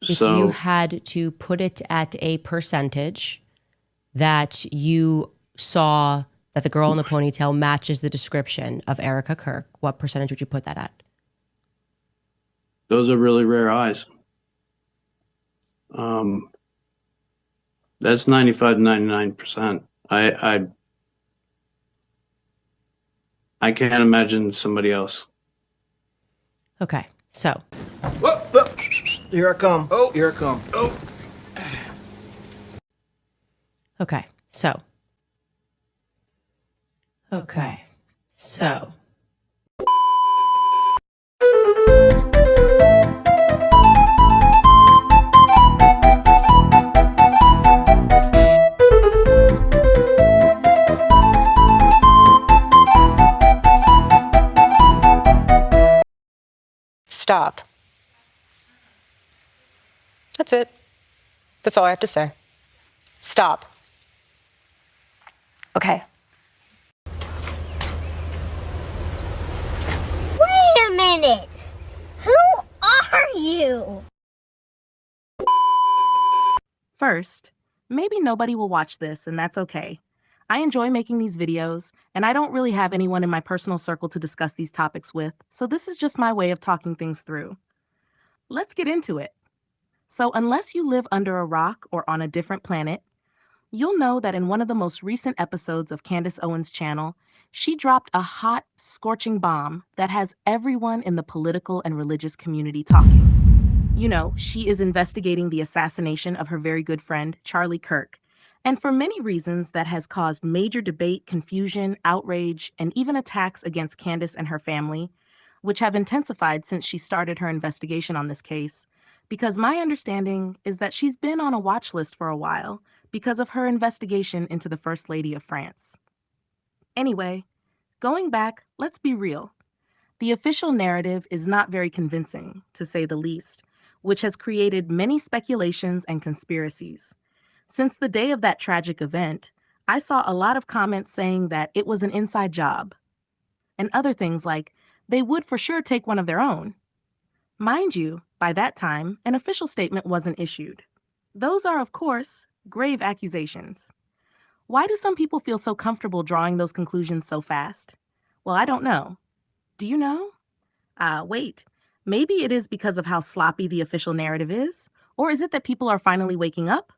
If you had to put it at a percentage that you saw that the girl in the ponytail matches the description of Erica Kirk, what percentage would you put that at? Those are really rare eyes. That's 95 to 99%. I can't imagine somebody else. Okay, so. Whoa, whoa. Here I come. Oh, here I come. Oh. Okay, so. Okay, so. Stop. That's it. That's all I have to say. Stop. Okay. Wait a minute! Who are you? First, maybe nobody will watch this, and that's okay. I enjoy making these videos, and I don't really have anyone in my personal circle to discuss these topics with, so this is just my way of talking things through. Let's get into it. So unless you live under a rock or on a different planet, you'll know that in one of the most recent episodes of Candace Owens' channel, she dropped a hot, scorching bomb that has everyone in the political and religious community talking. You know, she is investigating the assassination of her very good friend, Charlie Kirk, and for many reasons that has caused major debate, confusion, outrage, and even attacks against Candace and her family, which have intensified since she started her investigation on this case, because my understanding is that she's been on a watch list for a while because of her investigation into the First Lady of France. Anyway, going back, let's be real. The official narrative is not very convincing, to say the least, which has created many speculations and conspiracies. Since the day of that tragic event, I saw a lot of comments saying that it was an inside job, and other things like they would for sure take one of their own. Mind you, by that time, an official statement wasn't issued. Those are, of course, grave accusations. Why do some people feel so comfortable drawing those conclusions so fast? Well, I don't know. Do you know? Wait. Maybe it is because of how sloppy the official narrative is? Or is it that people are finally waking up?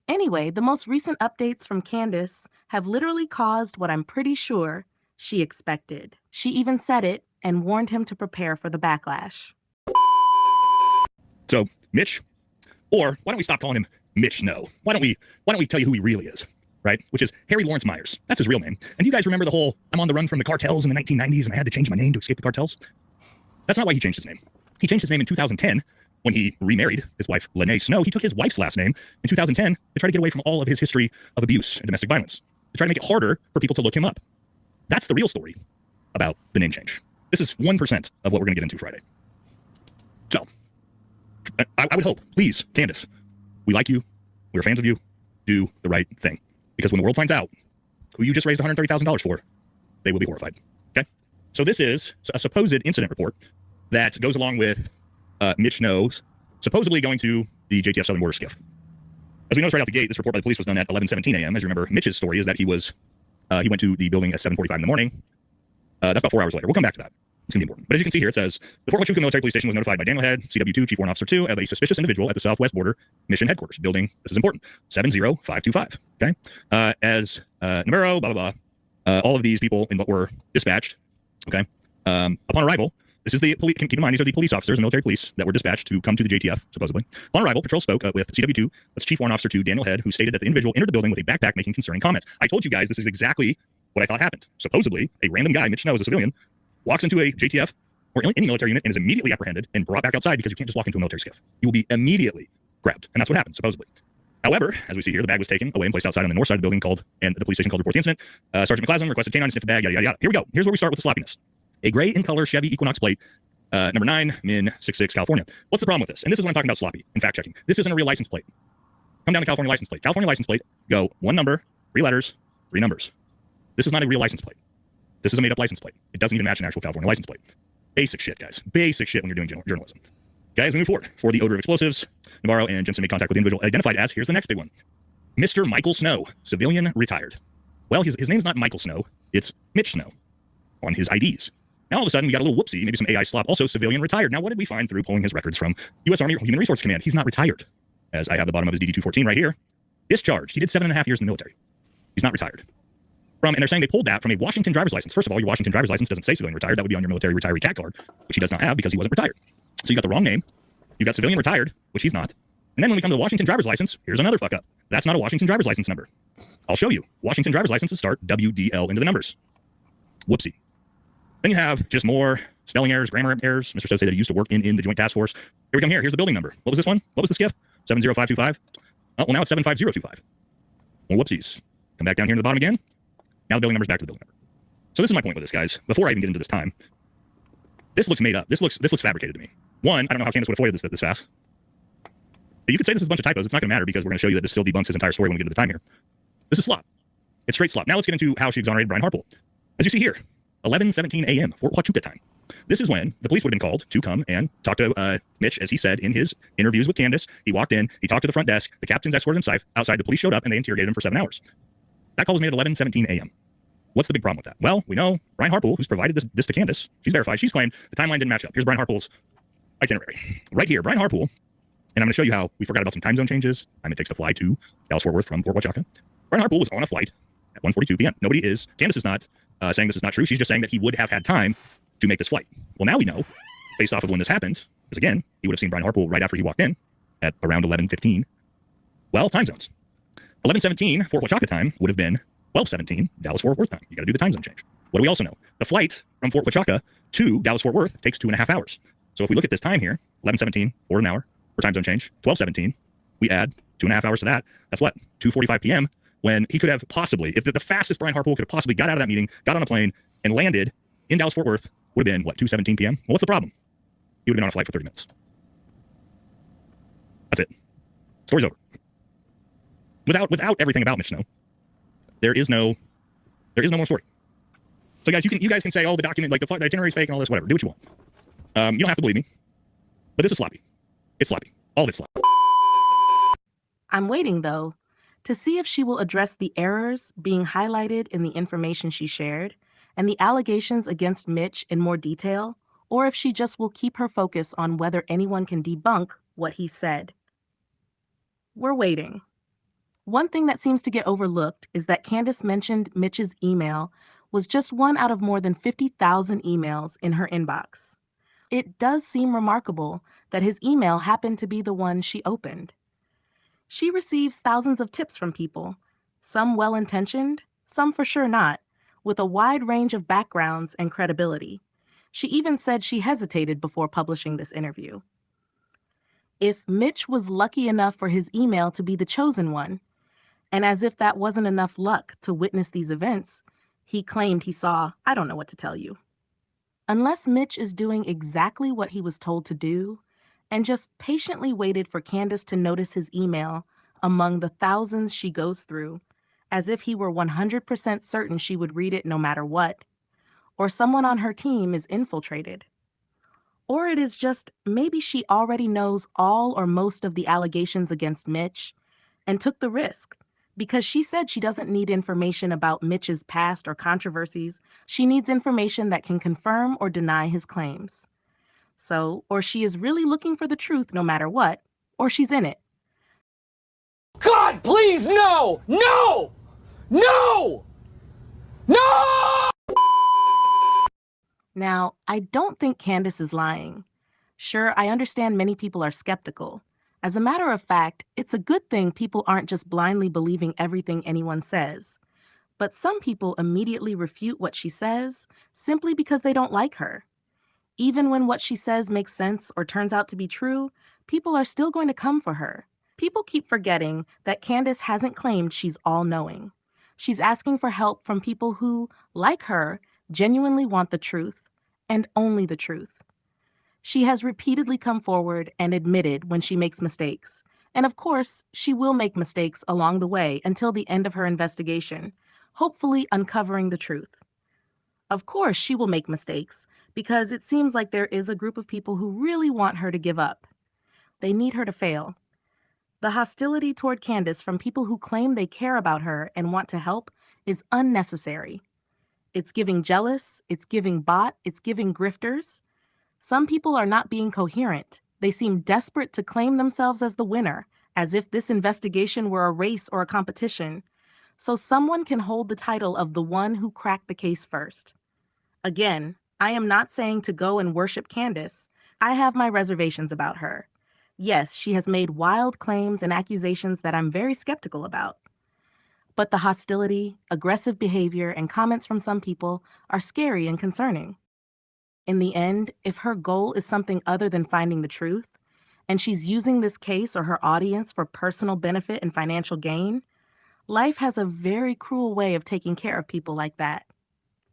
Anyway, the most recent updates from Candace have literally caused what I'm pretty sure she expected. She even said it and warned him to prepare for the backlash. So, Mitch, or why don't we stop calling him Mitch No? Why don't we tell you who he really is, right? Which is Harry Lawrence Myers. That's his real name. And do you guys remember the whole, I'm on the run from the cartels in the 1990s and I had to change my name to escape the cartels? That's not why he changed his name. He changed his name in 2010 when he remarried his wife, Lene Snow. He took his wife's last name in 2010 to try to get away from all of his history of abuse and domestic violence, to try to make it harder for people to look him up. That's the real story about the name change. This is 1% of what we're going to get into Friday. So, I would hope, please, Candace, we like you, we're fans of you, do the right thing. Because when the world finds out who you just raised $130,000 for, they will be horrified, okay? So this is a supposed incident report that goes along with Mitch Knows supposedly going to the JTF Southern Border skiff. As we noticed right out the gate, this report by the police was done at 11:17 a.m. As you remember, Mitch's story is that he went to the building at 7:45 in the morning. That's about 4 hours later. We'll come back to that. It's going to be important. But as you can see here, it says, the Fort Huachuca Military Police Station was notified by Daniel Head, CW2, Chief Warrant Officer 2, of a suspicious individual at the Southwest Border Mission Headquarters, building, this is important, 70525, okay? As Navarro, blah, blah, blah, all of these people in what were dispatched, okay? Upon arrival, this is the police, keep in mind, these are the police officers and military police that were dispatched to come to the JTF, supposedly. Upon arrival, patrol spoke with CW2, that's Chief Warrant Officer 2, Daniel Head, who stated that the individual entered the building with a backpack making concerning comments. I told you guys this is exactly what I thought happened. Supposedly, a random guy, Mitch Snow, as a civilian, walks into a JTF or any military unit and is immediately apprehended and brought back outside because you can't just walk into a military skiff. You will be immediately grabbed. And that's what happened, supposedly. However, as we see here, the bag was taken away and placed outside on the north side of the building and the police station called to report the incident. Sergeant McClaslin requested canine to sniff the bag, yada, yada, yada. Here we go. Here's where we start with the sloppiness. A gray in color Chevy Equinox plate, number 9, Min 66, California. What's the problem with this? And this is when I'm talking about sloppy and fact checking. This isn't a real license plate. Come down to California license plate. California license plate, go 1 number, 3 letters, 3 numbers. This is not a real license plate. This is a made-up license plate. It doesn't even match an actual California license plate. Basic shit, guys. Basic shit when you're doing journalism. Okay, as we move forward, for the odor of explosives, Navarro and Jensen made contact with the individual identified as, here's the next big one, Mr. Michael Snow, civilian retired. Well, his name's not Michael Snow, it's Mitch Snow on his IDs. Now, all of a sudden, we got a little whoopsie, maybe some AI slop, also civilian retired. Now, what did we find through pulling his records from U.S. Army Human Resource Command? He's not retired, as I have the bottom of his DD-214 right here. Discharged. He did 7.5 years in the military. He's not retired. And they're saying they pulled that from a Washington driver's license. First of all, your Washington driver's license doesn't say civilian retired. That would be on your military retiree cat card, which he does not have because he wasn't retired. So you got the wrong name. You got civilian retired, which he's not. And then when we come to the Washington driver's license, here's another fuck up. That's not a Washington driver's license number. I'll show you. Washington driver's licenses start WDL into the numbers. Whoopsie. Then you have just more spelling errors, grammar errors. Mr. Stowe said that he used to work in the Joint Task Force. Here we come here. Here's the building number. What was this one? What was the skiff? 70525. Oh, well, now it's 75025. More whoopsies. Come back down here to the bottom again. Now the building number's back to the building number. So this is my point with this, guys. Before I even get into this time, this looks made up. This looks fabricated to me. One, I don't know how Candace would have avoided this fast. But you could say this is a bunch of typos. It's not going to matter because we're going to show you that this still debunks his entire story when we get into the time here. This is slop. It's straight slop. Now let's get into how she exonerated Brian Harpole. As you see here, 11:17 a.m. Fort Huachuca time. This is when the police would have been called to come and talk to Mitch, as he said in his interviews with Candace. He walked in, he talked to the front desk, the captain's escorted him outside, the police showed up, and they interrogated him for 7 hours. That call was made at 11:17 a.m. What's the big problem with that? Well, we know Brian Harpole, who's provided this to Candace, she's verified, she's claimed the timeline didn't match up. Here's Brian Harpole's itinerary. Right here, Brian Harpole, and I'm going to show you how we forgot about some time zone changes. Time it takes to fly to Dallas-Fort Worth from Fort Huachuca. Brian Harpole was on a flight at 1:42 p.m. Candace is not saying this is not true. She's just saying that he would have had time to make this flight. Well, now we know, based off of when this happened, because again, he would have seen Brian Harpole right after he walked in at around 11:15. Well, time zones. 11:17 Fort Huachuca time would have been 12:17 Dallas-Fort Worth time. You got to do the time zone change. What do we also know? The flight from Fort Huachuca to Dallas-Fort Worth takes 2.5 hours. So if we look at this time here, 11:17 for an hour for time zone change, 12:17, we add 2.5 hours to that. That's what? 2:45 p.m. when he could have possibly, if the fastest Brian Harpole could have possibly got out of that meeting, got on a plane, and landed in Dallas-Fort Worth, would have been, what, 2:17 p.m.? Well, what's the problem? He would have been on a flight for 30 minutes. That's it. Story's over. Without everything about Mitch Snow, there is no more story. So guys, you guys can say, oh, the document, like the itinerary's fake and all this, whatever. Do what you want. You don't have to believe me. But this is sloppy. It's sloppy. All of it's sloppy. I'm waiting, though, to see if she will address the errors being highlighted in the information she shared and the allegations against Mitch in more detail, or if she just will keep her focus on whether anyone can debunk what he said. We're waiting. One thing that seems to get overlooked is that Candace mentioned Mitch's email was just one out of more than 50,000 emails in her inbox. It does seem remarkable that his email happened to be the one she opened. She receives thousands of tips from people, some well-intentioned, some for sure not, with a wide range of backgrounds and credibility. She even said she hesitated before publishing this interview. If Mitch was lucky enough for his email to be the chosen one, and as if that wasn't enough luck to witness these events, he claimed he saw, I don't know what to tell you. Unless Mitch is doing exactly what he was told to do, and just patiently waited for Candace to notice his email among the thousands she goes through, as if he were 100% certain she would read it no matter what, or someone on her team is infiltrated. Or it is just maybe she already knows all or most of the allegations against Mitch and took the risk, because she said she doesn't need information about Mitch's past or controversies. She needs information that can confirm or deny his claims. So, or she is really looking for the truth no matter what, or she's in it. God, please, no! No! No! No! Now, I don't think Candace is lying. Sure, I understand many people are skeptical. As a matter of fact, it's a good thing people aren't just blindly believing everything anyone says. But some people immediately refute what she says simply because they don't like her. Even when what she says makes sense or turns out to be true, people are still going to come for her. People keep forgetting that Candace hasn't claimed she's all-knowing. She's asking for help from people who, like her, genuinely want the truth, and only the truth. She has repeatedly come forward and admitted when she makes mistakes. And of course, she will make mistakes along the way until the end of her investigation, hopefully uncovering the truth. Of course, she will make mistakes, because it seems like there is a group of people who really want her to give up. They need her to fail. The hostility toward Candace from people who claim they care about her and want to help is unnecessary. It's giving jealous, it's giving bot, it's giving grifters. Some people are not being coherent. They seem desperate to claim themselves as the winner, as if this investigation were a race or a competition, so someone can hold the title of the one who cracked the case first. Again, I am not saying to go and worship Candace. I have my reservations about her. Yes, she has made wild claims and accusations that I'm very skeptical about. But the hostility, aggressive behavior, and comments from some people are scary and concerning. In the end, if her goal is something other than finding the truth, and she's using this case or her audience for personal benefit and financial gain, life has a very cruel way of taking care of people like that.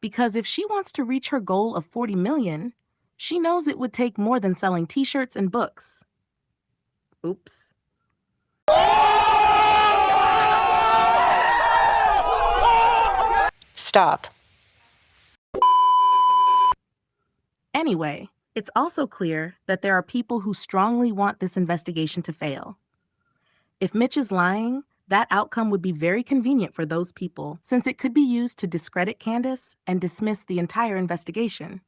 Because if she wants to reach her goal of 40 million, she knows it would take more than selling t-shirts and books. Oops. Stop. Anyway, it's also clear that there are people who strongly want this investigation to fail. If Mitch is lying, that outcome would be very convenient for those people, since it could be used to discredit Candace and dismiss the entire investigation.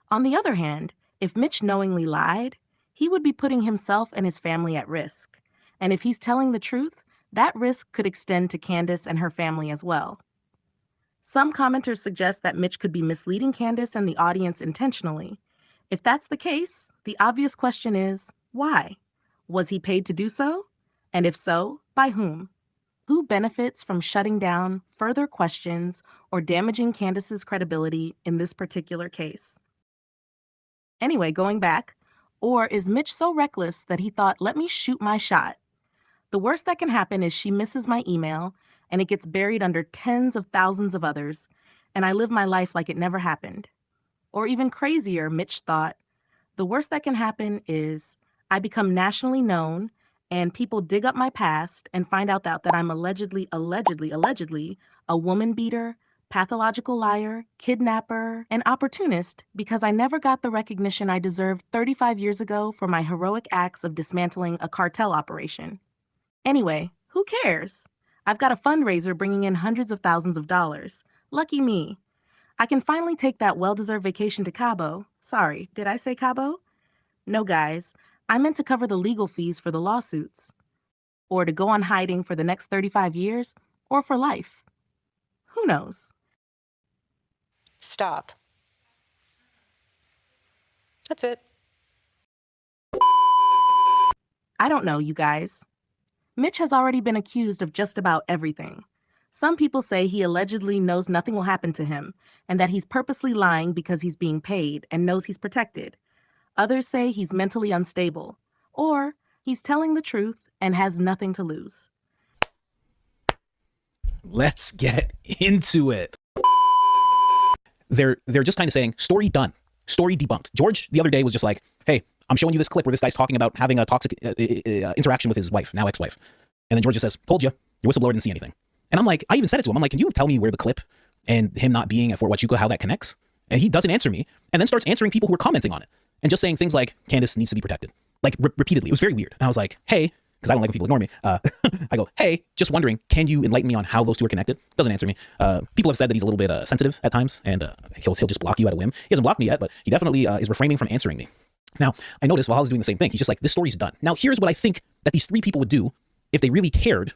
On the other hand, if Mitch knowingly lied, he would be putting himself and his family at risk. And if he's telling the truth, that risk could extend to Candace and her family as well. Some commenters suggest that Mitch could be misleading Candace and the audience intentionally. If that's the case, the obvious question is, why? Was he paid to do so? And if so, by whom? Who benefits from shutting down further questions or damaging Candace's credibility in this particular case? Anyway, going back, or is Mitch so reckless that he thought, let me shoot my shot? The worst that can happen is she misses my email and it gets buried under tens of thousands of others, and I live my life like it never happened. Or even crazier, Mitch thought, the worst that can happen is I become nationally known and people dig up my past and find out that I'm allegedly a woman beater, pathological liar, kidnapper, and opportunist because I never got the recognition I deserved 35 years ago for my heroic acts of dismantling a cartel operation. Anyway, who cares? I've got a fundraiser bringing in hundreds of thousands of dollars. Lucky me. I can finally take that well-deserved vacation to Cabo. Sorry, did I say Cabo? No, guys. I meant to cover the legal fees for the lawsuits. Or to go on hiding for the next 35 years, or for life. Who knows? Stop. That's it. I don't know, you guys. Mitch has already been accused of just about everything. Some people say he allegedly knows nothing will happen to him, and that he's purposely lying because he's being paid and knows he's protected. Others say he's mentally unstable, or he's telling the truth and has nothing to lose. Let's get into it. They're just kind of saying, story done, story debunked. George the other day was just like, hey, I'm showing you this clip where this guy's talking about having a toxic interaction with his wife, now ex-wife. And then George just says, told you, your whistleblower didn't see anything. And I'm like, I even said it to him. I'm like, can you tell me where the clip and him not being at Fort Huachuca, how that connects? And he doesn't answer me, and then starts answering people who are commenting on it and just saying things like, Candace needs to be protected, like repeatedly. It was very weird. And I was like, hey, because I don't like when people ignore me. I go, hey, just wondering, can you enlighten me on how those two are connected? Doesn't answer me. People have said that he's a little bit sensitive at times, and he'll just block you at a whim. He hasn't blocked me yet, but he definitely is refraining from answering me. Now, I noticed Valhalla's doing the same thing. He's just like, this story's done. Now, here's what I think that these three people would do if they really cared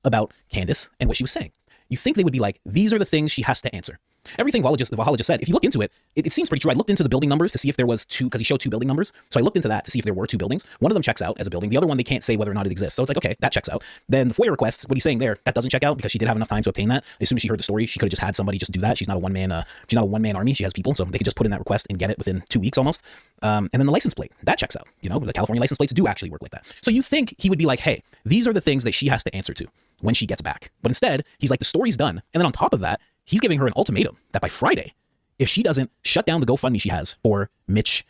about Candace and what she was saying. You think they would be like, these are the things she has to answer. Everything Valhalla just said, if you look into it, it seems pretty true. I looked into the building numbers to see if there was two, because he showed two building numbers. So I looked into that to see if there were two buildings. One of them checks out as a building. The other one, they can't say whether or not it exists. So it's like, okay, that checks out. Then the FOIA request, what he's saying there, that doesn't check out because she did have enough time to obtain that. As soon as she heard the story, she could have just had somebody just do that. She's not a one-man army. She has people, so they could just put in that request and get it within 2 weeks almost. And then the license plate, that checks out. You know, the California license plates do actually work like that. So you think he would be like, hey, these are the things that she has to answer to when she gets back. But instead, he's like, the story's done. And then on top of that, he's giving her an ultimatum that by Friday, if she doesn't shut down the GoFundMe she has for Mitch,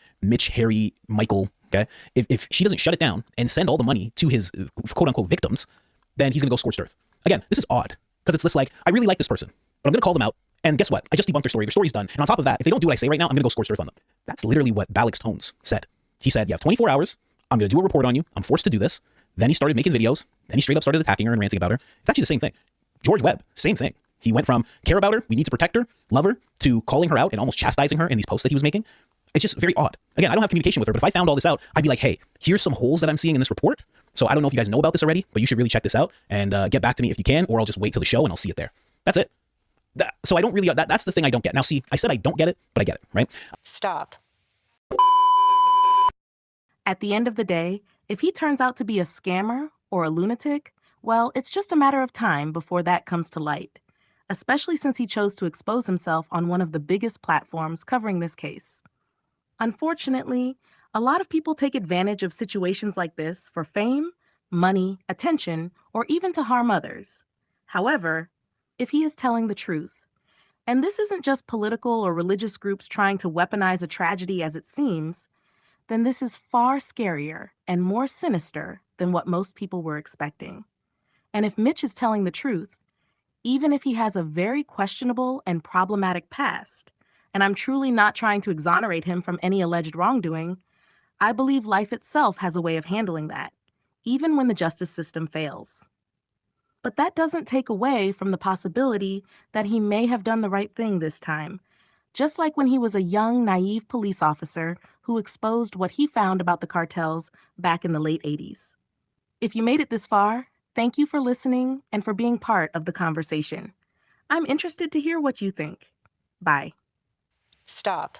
Harry, Michael, okay? If she doesn't shut it down and send all the money to his quote unquote victims, then he's gonna go scorched earth. Again, this is odd because it's just like, I really like this person, but I'm gonna call them out. And guess what? I just debunked their story. Their story's done. And on top of that, if they don't do what I say right now, I'm gonna go scorched earth on them. That's literally what Balix Tones said. He said, you have 24 hours. I'm going to do a report on you. I'm forced to do this. Then he started making videos. Then he straight up started attacking her and ranting about her. It's actually the same thing. George Webb, same thing. He went from care about her, we need to protect her, love her, to calling her out and almost chastising her in these posts that he was making. It's just very odd. Again, I don't have communication with her, but if I found all this out, I'd be like, hey, here's some holes that I'm seeing in this report. So I don't know if you guys know about this already, but you should really check this out and get back to me if you can, or I'll just wait till the show and I'll see it there. That's it. So I don't really, that's the thing I don't get. Now, see, I said I don't get it, but I get it, right? Stop. At the end of the day, if he turns out to be a scammer or a lunatic, well, it's just a matter of time before that comes to light, especially since he chose to expose himself on one of the biggest platforms covering this case. Unfortunately, a lot of people take advantage of situations like this for fame, money, attention, or even to harm others. However, if he is telling the truth, and this isn't just political or religious groups trying to weaponize a tragedy as it seems, then this is far scarier and more sinister than what most people were expecting. And if Mitch is telling the truth, even if he has a very questionable and problematic past, and I'm truly not trying to exonerate him from any alleged wrongdoing, I believe life itself has a way of handling that, even when the justice system fails. But that doesn't take away from the possibility that he may have done the right thing this time, just like when he was a young, naive police officer who exposed what he found about the cartels back in the late 80s. If you made it this far, thank you for listening and for being part of the conversation. I'm interested to hear what you think. Bye. Stop.